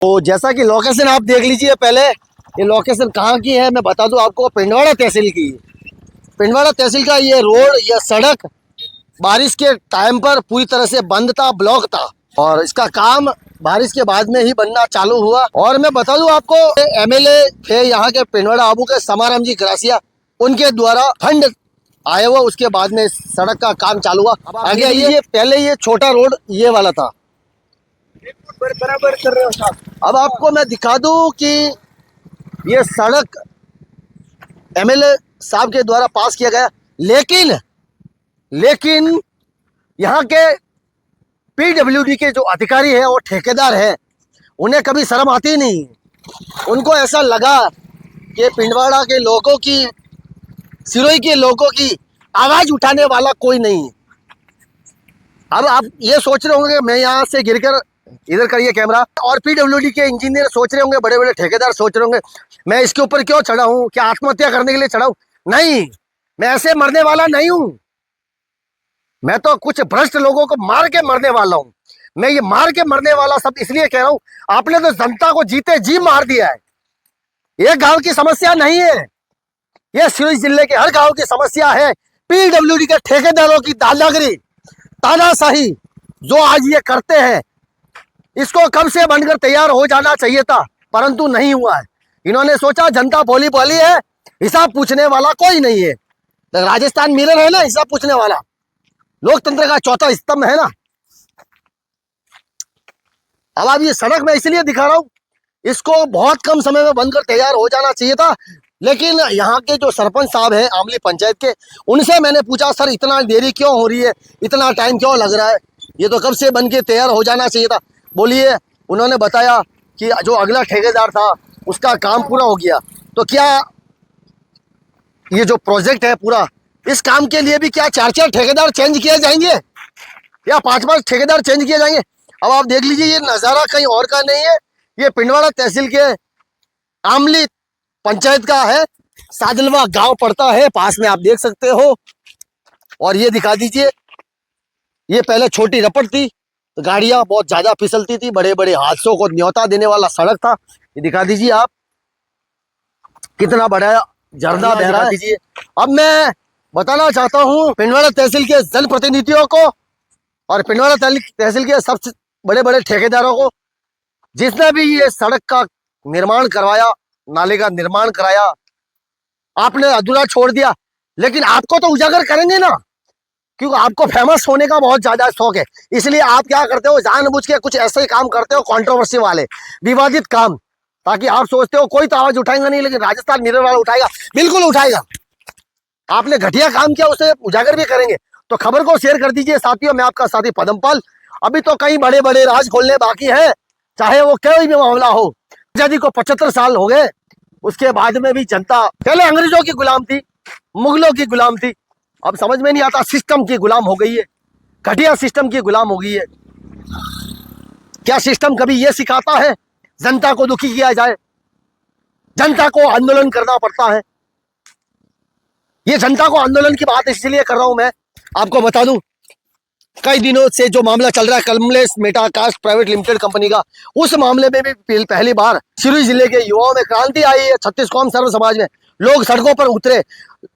तो जैसा कि लोकेशन आप देख लीजिए पहले, ये लोकेशन कहाँ की है मैं बता दूं आपको, पिंडवाड़ा तहसील की। पिंडवाड़ा तहसील का ये रोड, ये सड़क बारिश के टाइम पर पूरी तरह से बंद था, ब्लॉक था, और इसका काम बारिश के बाद में ही बनना चालू हुआ। और मैं बता दूं आपको, एमएलए थे यहाँ के पिंडवाड़ा आबू के समाराम जी ग्रासिया, उनके द्वारा फंड आया हुआ, उसके बाद में सड़क का काम चालू हुआ। आगे आइए, पहले ये छोटा रोड ये वाला था, बराबर कर रहे हो साहब। अब आपको मैं दिखा दूं कि ये सड़क एमएलए साहब के द्वारा पास किया गया, लेकिन यहाँ के पीडब्ल्यूडी के जो अधिकारी हैं, वो ठेकेदार हैं, उन्हें कभी शर्म आती नहीं। उनको ऐसा लगा कि पिंडवाड़ा के लोगों की, सिरोही के लोगों की आवाज उठाने वाला कोई नहीं। अब आप ये सोच रहे होंगे मैं यहाँ से गिरकर, इधर करिए कैमरा, और पीडब्ल्यूडी के इंजीनियर सोच रहे होंगे, बड़े बड़े ठेकेदार सोच रहे होंगे मैं इसके ऊपर क्यों चढ़ा हूँ, क्या आत्महत्या करने के लिए चढ़ा हूँ? नहीं, मैं ऐसे मरने वाला नहीं हूँ। मैं तो कुछ भ्रष्ट लोगों को मार के मरने वाला हूँ। मैं ये मार के मरने वाला सब इसलिए कह रहा हूँ, आपने तो जनता को जीते जी मार दिया है। ये गांव की समस्या नहीं है, ये सिरोही जिले के हर गांव की समस्या है। पीडब्ल्यूडी के ठेकेदारों की दादागिरी, तानाशाही जो आज ये करते हैं, इसको कब से बनकर तैयार हो जाना चाहिए था, परंतु नहीं हुआ है। इन्होंने सोचा जनता भोली भाली है, हिसाब पूछने वाला कोई नहीं है। राजस्थान मिरर है ना, हिसाब पूछने वाला, लोकतंत्र का चौथा स्तंभ है ना। अब आप ये सड़क में इसलिए दिखा रहा हूं, इसको बहुत कम समय में बनकर तैयार हो जाना चाहिए था। लेकिन यहाँ के जो सरपंच साहब हैं आमली पंचायत के, उनसे मैंने पूछा सर इतना देरी क्यों हो रही है, इतना टाइम क्यों लग रहा है, ये तो कब से बन के तैयार हो जाना चाहिए था। बोलिए, उन्होंने बताया कि जो अगला ठेकेदार था उसका काम पूरा हो गया। तो क्या ये जो प्रोजेक्ट है पूरा, इस काम के लिए भी क्या 4-4 ठेकेदार चेंज किए जाएंगे या 5-5 ठेकेदार चेंज किए जाएंगे? अब आप देख लीजिए, ये नज़ारा कहीं और का नहीं है, ये पिंडवाड़ा तहसील के आमली पंचायत का है। सादलवा गांव पड़ता है पास में, आप देख सकते हो। और ये दिखा दीजिए, ये पहले छोटी रपट थी, तो गाड़ियां बहुत ज्यादा फिसलती थी, बड़े बड़े हादसों को न्योता देने वाला सड़क था। ये दिखा दीजिए आप, कितना बड़ा झरना बह रहा है। अब मैं बताना चाहता हूँ पिंडवाड़ा तहसील के जनप्रतिनिधियों को और पिंडवाड़ा तहसील के सबसे बड़े बड़े ठेकेदारों को, जिसने भी ये सड़क का निर्माण करवाया, नाले का निर्माण कराया, आपने अधूरा छोड़ दिया। लेकिन आपको तो उजागर करेंगे ना, क्योंकि आपको फेमस होने का बहुत ज्यादा शौक है। इसलिए आप क्या करते हो, जानबूझ के कुछ ऐसे काम करते हो, कंट्रोवर्सी वाले विवादित काम, ताकि आप सोचते हो कोई तो आवाज उठाएगा नहीं, लेकिन राजस्थान मिरर वाला उठाएगा, बिल्कुल उठाएगा। आपने घटिया काम किया, उसे उजागर भी करेंगे। तो खबर को शेयर कर दीजिए साथियों। मैं आपका साथी पदमपाल। अभी तो कई बड़े बड़े राज खोलने बाकी है, चाहे वो कोई भी मामला हो। आजादी को 75 साल हो गए, उसके बाद में भी जनता पहले अंग्रेजों की गुलाम थी, मुगलों की गुलाम थी, अब समझ में नहीं आता, सिस्टम की गुलाम हो गई है, घटिया सिस्टम की गुलाम हो गई है। क्या सिस्टम कभी ये सिखाता है जनता को दुखी किया जाए? जनता को आंदोलन करना पड़ता है। ये जनता को आंदोलन की बात इसलिए कर रहा हूं मैं, आपको बता दूं, कई दिनों से जो मामला चल रहा है Kamlesh Meta Cast Private Limited company का, उस मामले में भी पहली बार सिरोही जिले के युवाओं में क्रांति आई है। 36 कौम सर्व समाज में लोग सड़कों पर उतरे,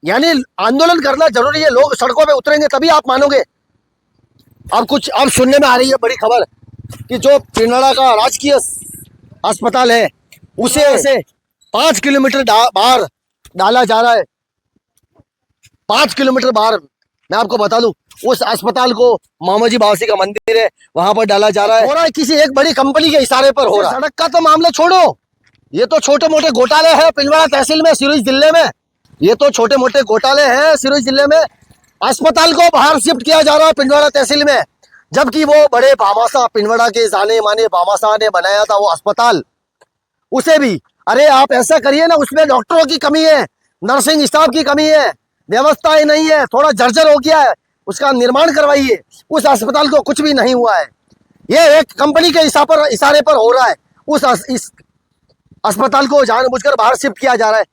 यानी आंदोलन करना जरूरी है, लोग सड़कों पे उतरेंगे तभी आप मानोगे। अब सुनने में आ रही है बड़ी खबर कि जो पिंडवाड़ा का राजकीय अस्पताल है, उसे ऐसे 5 किलोमीटर बाहर डाला जा रहा है। 5 किलोमीटर बाहर, मैं आपको बता दूं, उस अस्पताल को मामाजी बावसी का मंदिर है, वहां पर डाला जा रहा है। हो रहा है किसी एक बड़ी कंपनी के इशारे पर हो रहा है। सड़क का तो मामला छोड़ो, ये तो छोटे मोटे घोटाले हैं पिंडवाड़ा तहसील में, सिरोही जिले में। ये तो छोटे मोटे घोटाले हैं सिरोही जिले में। अस्पताल को बाहर शिफ्ट किया जा रहा है पिंडवाड़ा तहसील में, जबकि वो बड़े भामाशाह, पिंडवाड़ा के जाने माने भामाशाह ने बनाया था वो अस्पताल, उसे भी, अरे आप ऐसा करिए ना, उसमें डॉक्टरों की कमी है, नर्सिंग स्टाफ की कमी है, व्यवस्थाएं नहीं है, थोड़ा जर्जर हो गया है, उसका निर्माण करवाइए। उस अस्पताल को कुछ भी नहीं हुआ है, ये एक कंपनी के इशारे पर हो रहा है। इस अस्पताल को जानबूझकर बाहर शिफ्ट किया जा रहा है।